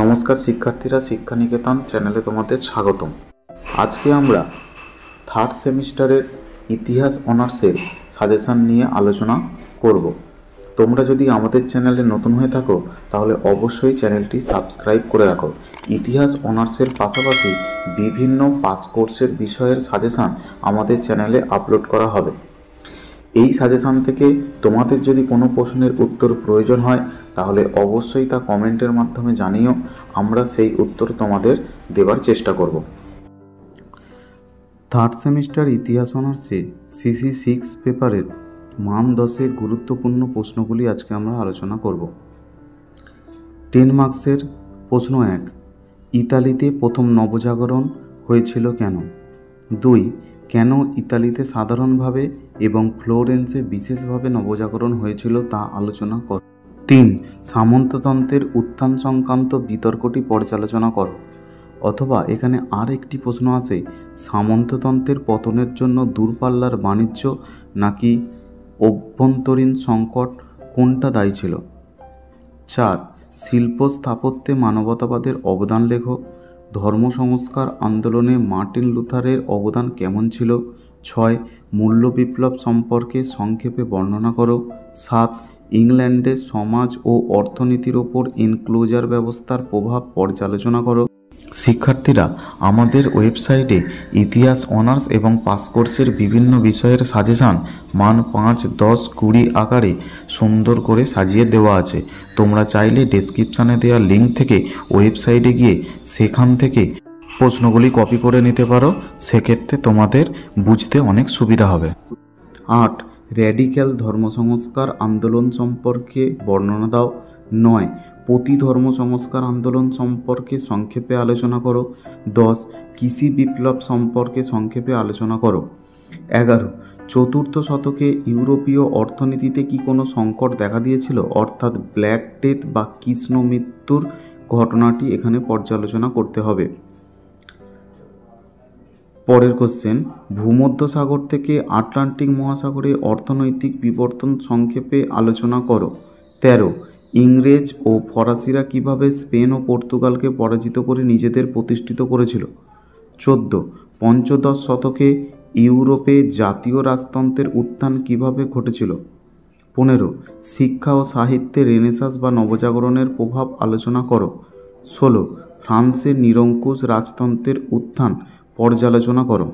নমস্কার শিক্ষার্থীরা, শিক্ষা নিকেতন চ্যানেলে তোমাদের স্বাগতম। আজকে আমরা থার্ড সেমিস্টারের ইতিহাস অনার্সের সাজেশান নিয়ে আলোচনা করব। তোমরা যদি আমাদের চ্যানেলে নতুন হয়ে থাকো তাহলে অবশ্যই চ্যানেলটি সাবস্ক্রাইব করে রাখো। ইতিহাস অনার্সের পাশাপাশি বিভিন্ন পাস কোর্সের বিষয়ের সাজেশান আমাদের চ্যানেলে আপলোড করা হবে। এই সাজেশান থেকে তোমাদের যদি কোনো প্রশ্নের উত্তর প্রয়োজন হয় তাহলে অবশ্যই তা কমেন্টের মাধ্যমে জানিও, আমরা সেই উত্তর তোমাদের দেওয়ার চেষ্টা করব। থার্ড সেমিস্টার ইতিহাস অনার্সে সিসি 6 পেপারের মান 10-এর গুরুত্বপূর্ণ প্রশ্নগুলি আজকে আমরা আলোচনা করব। 10 মার্কসের প্রশ্ন 1, ইতালিতে প্রথম নবজাগরণ হয়েছিল কেন? 2, কেন ইতালিতে সাধারণভাবে এবং ফ্লোরেন্সে বিশেষভাবে নবজাগরণ হয়েছিল তা আলোচনা কর। 3, সামন্ততন্ত্রের উত্থান সংক্রান্ত বিতর্কটি পর্যালোচনা করো। অথবা এখানে আর একটি প্রশ্ন আছে, সামন্ততন্ত্রের পতনের জন্য দূরপাল্লার বাণিজ্য নাকি অভ্যন্তরীণ সংকট কোনটা দায়ী ছিল? 4, শিল্প স্থাপত্যে মানবতাবাদের অবদান লেখো। ধর্ম সংস্কার আন্দোলনে মার্টিন লুথারের অবদান কেমন ছিল? 6, মূল্য বিপ্লব সম্পর্কে সংক্ষেপে বর্ণনা করো। 7, ইংল্যান্ডের সমাজ ও অর্থনীতির ওপর এনক্লোজার ব্যবস্থার প্রভাব পর্যালোচনা করো। শিক্ষার্থীরা, আমাদের ওয়েবসাইটে ইতিহাস অনার্স এবং পাস কোর্সের বিভিন্ন বিষয়ের সাজেশান মান 5, 10, 20 আকারে সুন্দর করে সাজিয়ে দেওয়া আছে। তোমরা চাইলে ডেসক্রিপশানে দেওয়া লিঙ্ক থেকে ওয়েবসাইটে গিয়ে সেখান থেকে প্রশ্নগুলি কপি করে নিতে পারো, সেক্ষেত্রে তোমাদের বুঝতে অনেক সুবিধা হবে। 8, র্যাডিক্যাল ধর্ম সংস্কার আন্দোলন সম্পর্কে বর্ণনা দাও। 9, প্রতিধর্ম সংস্কার আন্দোলন সম্পর্কে সংক্ষেপে আলোচনা করো। 10, কৃষি বিপ্লব সম্পর্কে সংক্ষেপে আলোচনা করো। 11, চতুর্থ শতকে ইউরোপীয় অর্থনীতিতে কি কোনো সংকট দেখা দিয়েছিল, অর্থাৎ ব্ল্যাক ডেথ বা কৃষ্ণ মৃত্যুর ঘটনাটি এখানে পর্যালোচনা করতে হবে। পরের কোশ্চেন, ভূমধ্যসাগর থেকে আটলান্টিক মহাসাগরে অর্থনৈতিক বিবর্তন সংক্ষেপে আলোচনা করো। 13, ইংরেজ ও ফরাসিরা কিভাবে স্পেন ও পর্তুগালকে পরাজিত করে নিজেদের প্রতিষ্ঠিত করেছিল। 14, পঞ্চদশ শতকে ইউরোপে জাতীয় রাজতন্ত্রের উত্থান কিভাবে ঘটেছিল। 15, শিক্ষা ও সাহিত্যে রেনেসাঁস বা নবজাগরণের প্রভাব আলোচনা করো। 16, ফ্রান্সের নিরঙ্কুশ রাজতন্ত্রের উত্থান পর্যালোচনা করো।